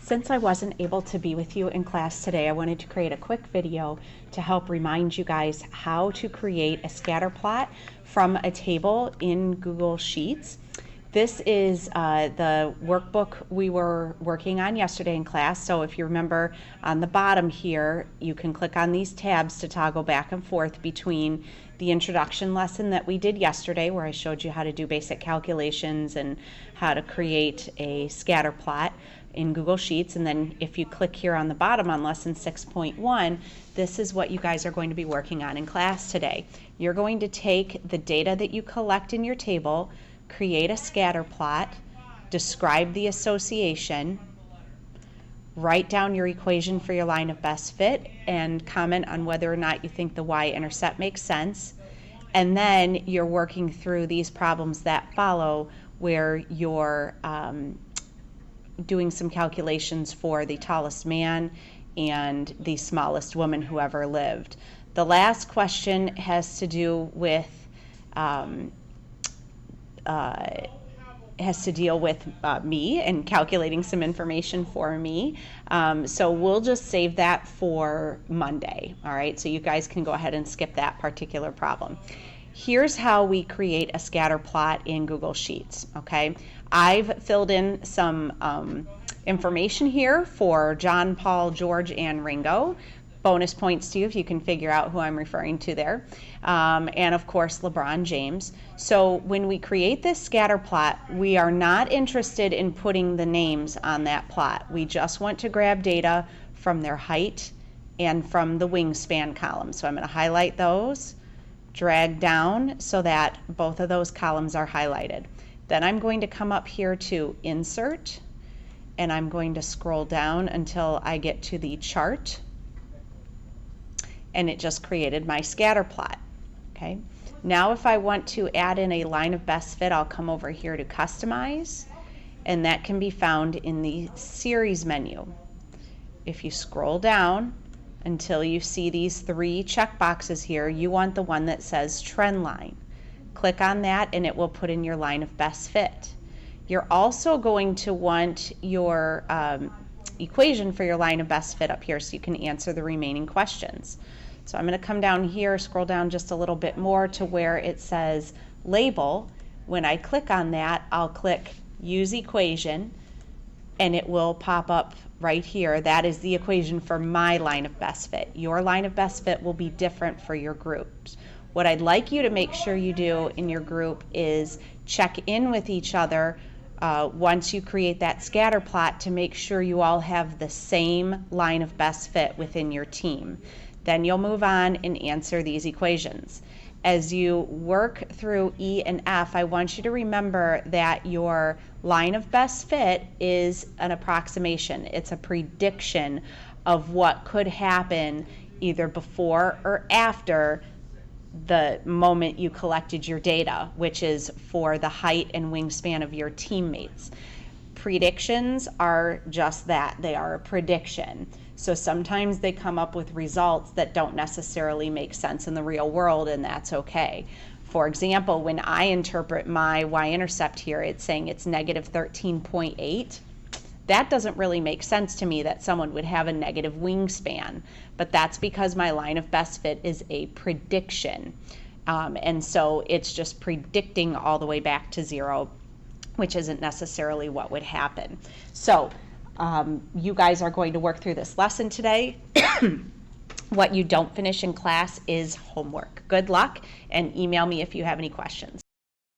Since I wasn't able to be with you in class today, I wanted to create a quick video to help remind you guys how to create a scatter plot from a table in Google Sheets. This is the workbook we were working on yesterday in class. So if you remember on the bottom here, you can click on these tabs to toggle back and forth between the introduction lesson that we did yesterday, where I showed you how to do basic calculations and how to create a scatter plot in Google Sheets. And then if you click here on the bottom on lesson 6.1, this is what you guys are going to be working on in class today. You're going to take the data that you collect in your table, create a scatter plot, describe the association, write down your equation for your line of best fit, and comment on whether or not you think the y-intercept makes sense. And then you're working through these problems that follow where you're doing some calculations for the tallest man and the smallest woman who ever lived. The last question has to do with me and calculating some information for me. So we'll just save that for Monday. All right, so you guys can go ahead and skip that particular problem. Here's how we create a scatter plot in Google Sheets, okay? I've filled in some information here for John, Paul, George, and Ringo. Bonus points to you if you can figure out who I'm referring to there. And of course, LeBron James. So when we create this scatter plot, we are not interested in putting the names on that plot. We just want to grab data from their height and from the wingspan column. So I'm going to highlight those, drag down so that both of those columns are highlighted. Then I'm going to come up here to Insert, and I'm going to scroll down until I get to the chart, and it just created my scatter plot. Okay. Now if I want to add in a line of best fit, I'll come over here to Customize, and that can be found in the Series menu. If you scroll down until you see these three check boxes here, you want the one that says Trend Line. Click on that and it will put in your line of best fit. You're also going to want your equation for your line of best fit up here so you can answer the remaining questions. So I'm going to come down here, scroll down just a little bit more to where it says Label. When I click on that, I'll click Use Equation, and it will pop up right here. That is the equation for my line of best fit. Your line of best fit will be different for your groups. What I'd like you to make sure you do in your group is check in with each other once you create that scatter plot to make sure you all have the same line of best fit within your team. Then you'll move on and answer these equations. As you work through E and F, I want you to remember that your line of best fit is an approximation. It's a prediction of what could happen either before or after the moment you collected your data, which is for the height and wingspan of your teammates. Predictions are just that. They are a prediction. So sometimes they come up with results that don't necessarily make sense in the real world, and that's okay. For example, when I interpret my y-intercept here, it's saying it's negative 13.8. That doesn't really make sense to me that someone would have a negative wingspan, but that's because my line of best fit is a prediction. And so it's just predicting all the way back to 0, which isn't necessarily what would happen. So you guys are going to work through this lesson today. What you don't finish in class is homework. Good luck, and email me if you have any questions.